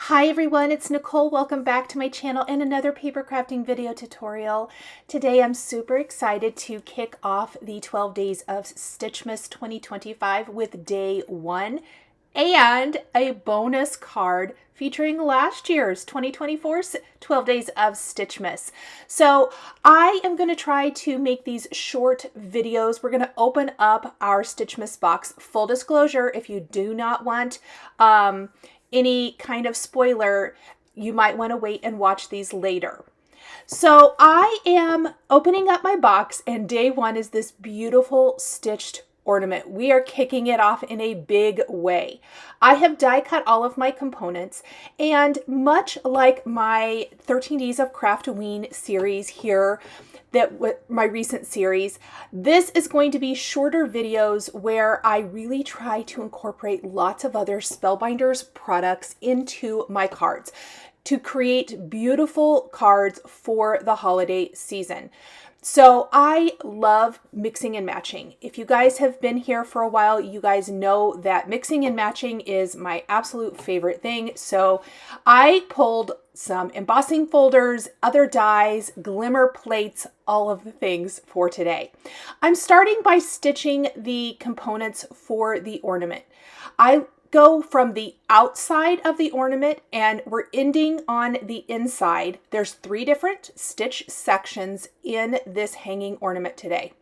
Hi everyone, it's Nicole. Welcome back to my channel and another paper crafting video tutorial. Today I'm super excited to kick off the 12 days of Stitchmas 2025 with day 1 and a bonus card featuring last year's 2024 12 days of Stitchmas. So I am going to try to make these short videos. We're going to open up our Stitchmas box. Full disclosure, if you do not want any kind of spoiler, you might want to wait and watch these later. So I am opening up my box and day 1 is this beautiful stitched ornament. We are kicking it off in a big way. I have die cut all of my components, and much like my 13 Days of Craftoween series here, my recent series, this is going to be shorter videos where I really try to incorporate lots of other Spellbinders products into my cards to create beautiful cards for the holiday season. So I love mixing and matching. If you guys have been here for a while, you guys know that mixing and matching is my absolute favorite thing. So I pulled some embossing folders, other dies, glimmer plates, all of the things for today. I'm starting by stitching the components for the ornament. I go from the outside of the ornament and we're ending on the inside. There's 3 different stitch sections in this hanging ornament today.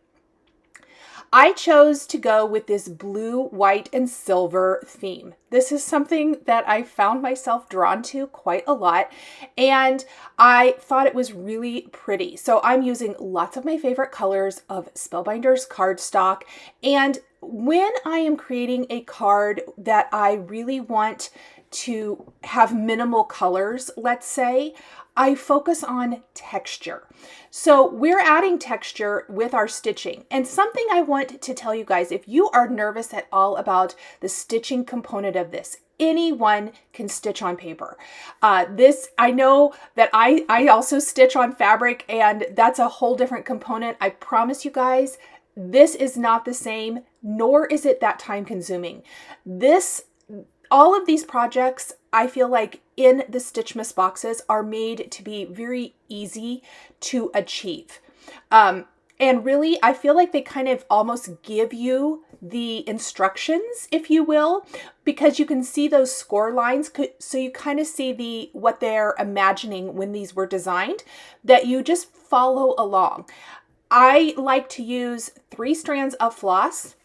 I chose to go with this blue, white, and silver theme. This is something that I found myself drawn to quite a lot, and I thought it was really pretty. So I'm using lots of my favorite colors of Spellbinders cardstock, and when I am creating a card that I really want to have minimal colors, let's say, I focus on texture. So we're adding texture with our stitching. And something I want to tell you guys, if you are nervous at all about the stitching component of this, anyone can stitch on paper. I know that I also stitch on fabric, and that's a whole different component. I promise you guys, this is not the same, nor is it that time consuming. All of these projects, I feel like in the Stitchmas boxes, are made to be very easy to achieve. And really, I feel like they kind of almost give you the instructions, if you will, because you can see those score lines. So you kind of see what they're imagining when these were designed, that you just follow along. I like to use 3 strands of floss.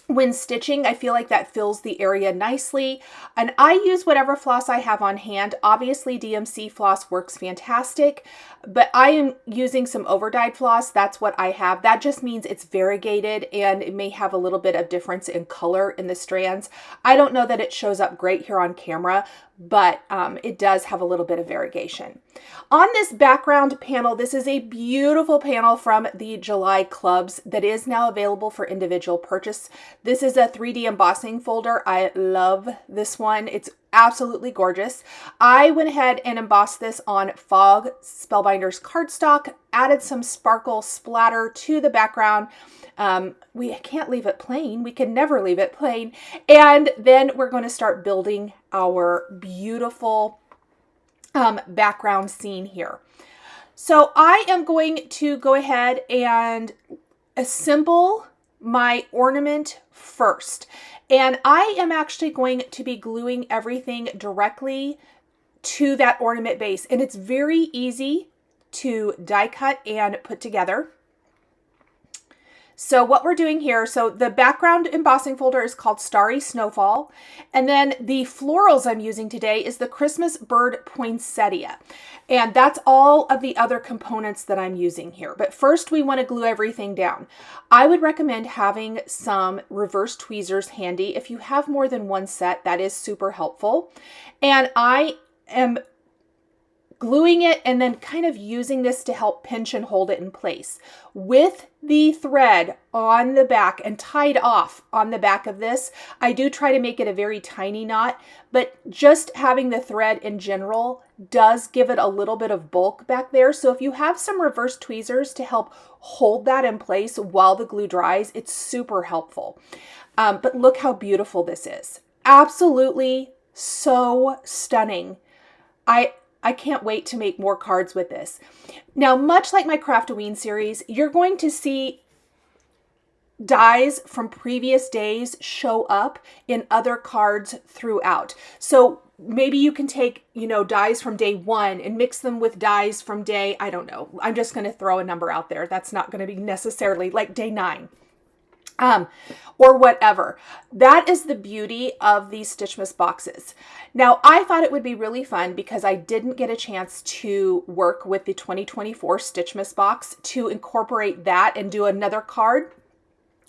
When stitching, I feel like that fills the area nicely, and I use whatever floss I have on hand. Obviously, DMC floss works fantastic, but I am using some over-dyed floss. That's what I have. That just means it's variegated and it may have a little bit of difference in color in the strands. I don't know that it shows up great here on camera, but it does have a little bit of variegation. On this background panel, this is a beautiful panel from the July clubs that is now available for individual purchase. This is a 3D embossing folder. I love this one. It's absolutely gorgeous. I went ahead and embossed this on Fog Spellbinders cardstock, added some sparkle splatter to the background. We can't leave it plain. We can never leave it plain. And then we're going to start building our beautiful background scene here. So I am going to go ahead and assemble my ornament first. And I am actually going to be gluing everything directly to that ornament base. And it's very easy to die cut and put together. So what we're doing here, so the background embossing folder is called Starry, Snowfall. And then the florals I'm using today is the Christmas bird Poinsettia. And that's all of the other components that I'm using here. But first we want to glue everything down. I would recommend having some reverse tweezers handy. If you have more than one set, that is super helpful. And I am gluing it and then kind of using this to help pinch and hold it in place. With the thread on the back and tied off on the back of this, I do try to make it a very tiny knot, but just having the thread in general does give it a little bit of bulk back there. So if you have some reverse tweezers to help hold that in place while the glue dries, it's super helpful. But look how beautiful this is. Absolutely So stunning. I can't wait to make more cards with this. Now, much like my Craftoween series, you're going to see dies from previous days show up in other cards throughout. So maybe you can take, dies from day 1 and mix them with dies from day, I don't know. I'm just going to throw a number out there. That's not going to be necessarily like day 9. Or whatever. That is the beauty of these Stitchmas boxes. Now, I thought it would be really fun because I didn't get a chance to work with the 2024 Stitchmas box to incorporate that and do another card,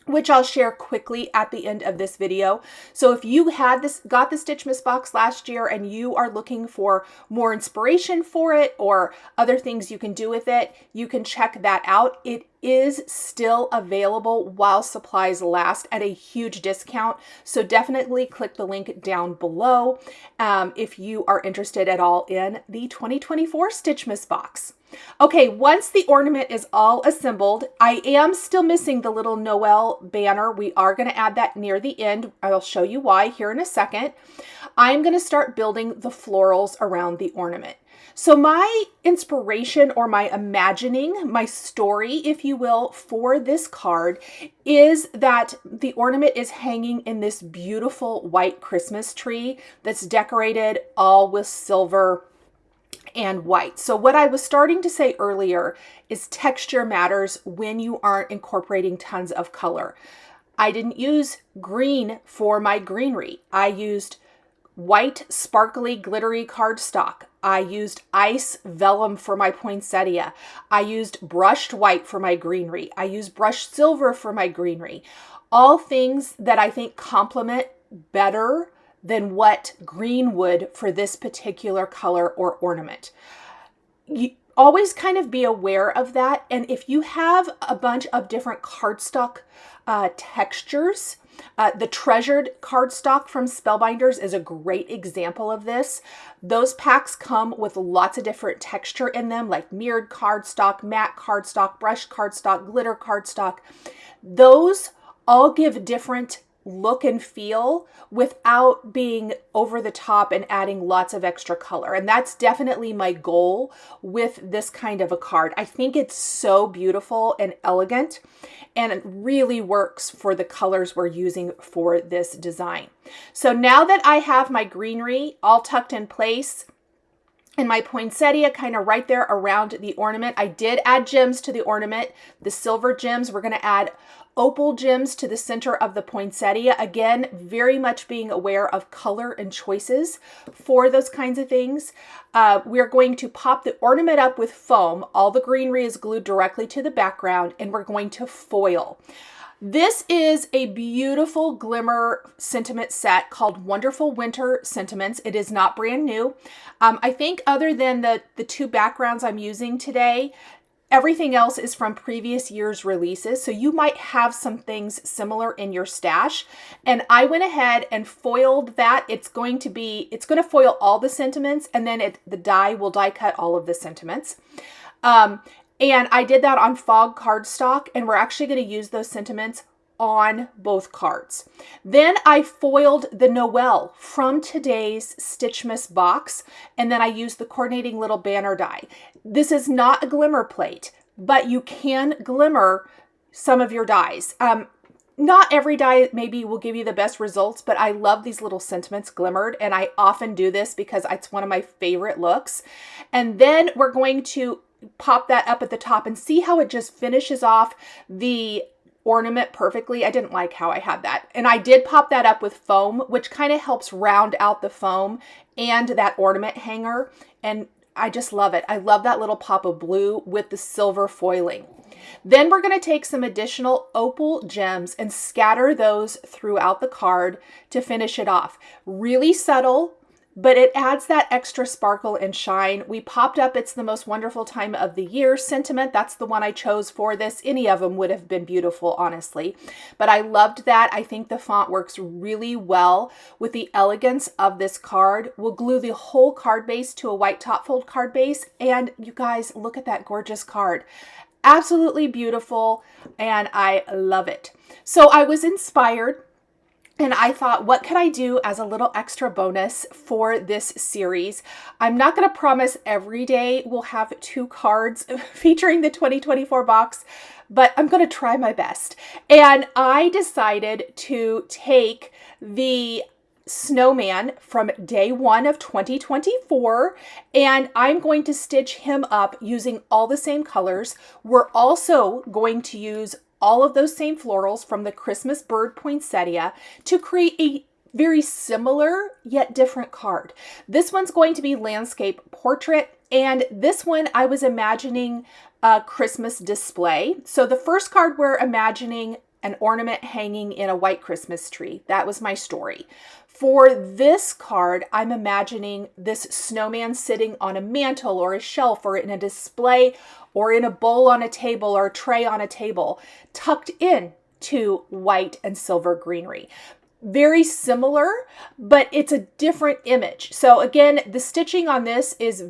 which I'll share quickly at the end of this video. So if you got the Stitchmas box last year and you are looking for more inspiration for it or other things you can do with it, you can check that out. It is still available while supplies last at a huge discount. So definitely click the link down below if you are interested at all in the 2024 Stitchmas box. Okay, once the ornament is all assembled, I am still missing the little Noel banner. We are going to add that near the end. I'll show you why here in a second. I'm going to start building the florals around the ornament. So my inspiration or my imagining, my story, if you will, for this card is that the ornament is hanging in this beautiful white Christmas tree that's decorated all with silver and white. So what I was starting to say earlier is texture matters when you aren't incorporating tons of color. I didn't use green for my greenery. I used white, sparkly, glittery cardstock. I used ice vellum for my poinsettia. I used brushed white for my greenery. I used brushed silver for my greenery. All things that I think complement better than what green would for this particular color or ornament. You always kind of be aware of that. And if you have a bunch of different cardstock textures, the treasured cardstock from Spellbinders is a great example of this. Those packs come with lots of different texture in them, like mirrored cardstock, matte cardstock, brushed cardstock, glitter cardstock. Those all give different look and feel without being over the top and adding lots of extra color. And that's definitely my goal with this kind of a card. I think it's so beautiful and elegant, and it really works for the colors we're using for this design. So now that I have my greenery all tucked in place and my poinsettia kind of right there around the ornament, I did add gems to the ornament. The silver gems, we're going to add opal gems to the center of the poinsettia. Again, very much being aware of color and choices for those kinds of things. We're going to pop the ornament up with foam. All the greenery is glued directly to the background, and we're going to foil. This is a beautiful Glimmer sentiment set called Wonderful Winter Sentiments. It is not brand new. I think other than the 2 backgrounds I'm using today, everything else is from previous year's releases, so you might have some things similar in your stash. And I went ahead and foiled that. It's going to foil all the sentiments, and then the die will die cut all of the sentiments. And I did that on fog cardstock, and we're actually going to use those sentiments on both cards. Then I foiled the Noel from today's Stitchmas box, and then I used the coordinating little banner die. This is not a glimmer plate, but you can glimmer some of your dies. Not every die maybe will give you the best results, but I love these little sentiments glimmered, and I often do this because it's one of my favorite looks. And then we're going to pop that up at the top and see how it just finishes off the ornament perfectly. I didn't like how I had that. And I did pop that up with foam, which kind of helps round out the foam and that ornament hanger. And I just love it. I love that little pop of blue with the silver foiling. Then we're going to take some additional opal gems and scatter those throughout the card to finish it off. Really subtle, but it adds that extra sparkle and shine. We popped up It's the Most Wonderful Time of the Year sentiment. That's the one I chose for this. Any of them would have been beautiful, honestly. But I loved that. I think the font works really well with the elegance of this card. We'll glue the whole card base to a white top fold card base. And you guys, look at that gorgeous card. Absolutely beautiful, and I love it. So I was inspired And I thought, what could I do as a little extra bonus for this series? I'm not going to promise every day we'll have 2 cards featuring the 2024 box, but I'm going to try my best. And I decided to take the snowman from day 1 of 2024, and I'm going to stitch him up using all the same colors. We're also going to use all of those same florals from the Christmas bird poinsettia to create a very similar yet different card. This one's going to be landscape portrait, and this one I was imagining a Christmas display. So the first card we're imagining an ornament hanging in a white Christmas tree. That was my story. For this card, I'm imagining this snowman sitting on a mantle or a shelf or in a display or in a bowl on a table or a tray on a table, tucked in to white and silver greenery. Very similar, but it's a different image. So again, the stitching on this is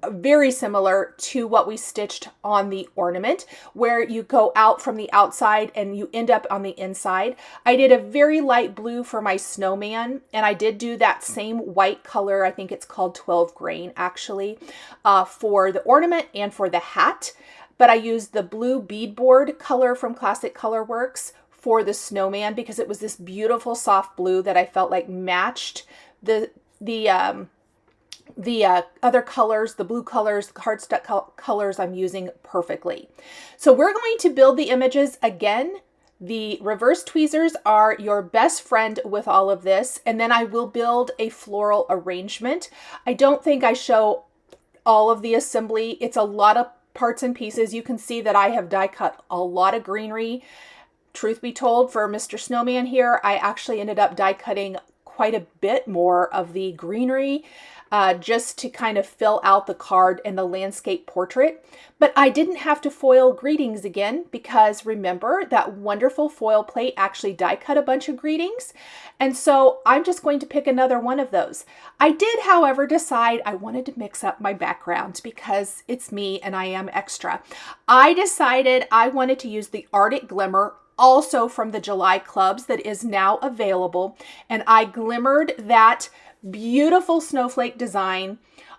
very similar to what we stitched on the ornament, where you go out from the outside and you end up on the inside. I did a very light blue for my snowman, and I did do that same white color, I think it's called 12 grain actually, for the ornament and for the hat. But I used the blue beadboard color from Classic Colorworks for the snowman because it was this beautiful soft blue that I felt like matched the other colors, the blue colors, the cardstock colors I'm using perfectly. So we're going to build the images again. The reverse tweezers are your best friend with all of this, and then I will build a floral arrangement. I don't think I show all of the assembly. It's a lot of parts and pieces. You can see that I have die cut a lot of greenery. Truth be told, for Mr. Snowman here, I actually ended up die cutting quite a bit more of the greenery just to kind of fill out the card and the landscape portrait. But I didn't have to foil greetings again because remember that wonderful foil plate actually die cut a bunch of greetings. And so I'm just going to pick another one of those. I did, however, decide I wanted to mix up my background because it's me and I am extra. I decided I wanted to use the Artic Glimmer, also from the July clubs, that is now available. And I glimmered that beautiful snowflake design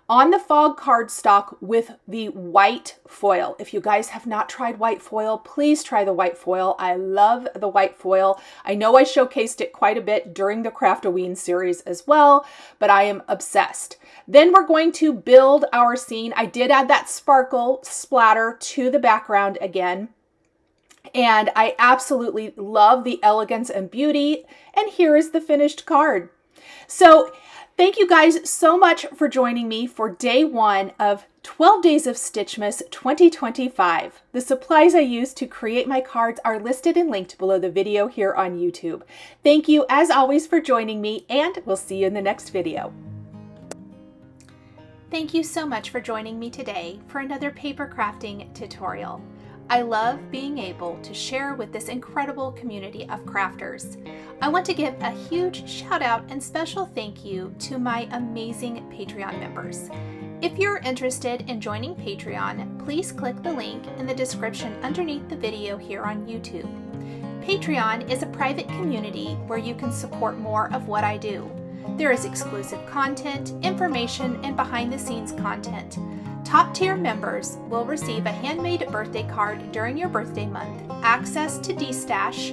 on the fog cardstock with the white foil. If you guys have not tried white foil, please try the white foil. I love the white foil. I know I showcased it quite a bit during the Craftoween series as well, but I am obsessed. Then we're going to build our scene. I did add that sparkle splatter to the background again. And I absolutely love the elegance and beauty. And here is the finished card. So thank you guys so much for joining me for day 1 of 12 Days of Stitchmas 2025. The supplies I used to create my cards are listed and linked below the video here on YouTube. Thank you as always for joining me, and we'll see you in the next video. Thank you so much for joining me today for another paper crafting tutorial. I love being able to share with this incredible community of crafters. I want to give a huge shout out and special thank you to my amazing Patreon members. If you're interested in joining Patreon, please click the link in the description underneath the video here on YouTube. Patreon is a private community where you can support more of what I do. There is exclusive content, information, and behind the scenes content. Top tier members will receive a handmade birthday card during your birthday month, access to D-Stash,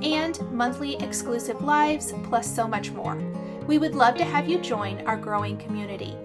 and monthly exclusive lives, plus so much more. We would love to have you join our growing community.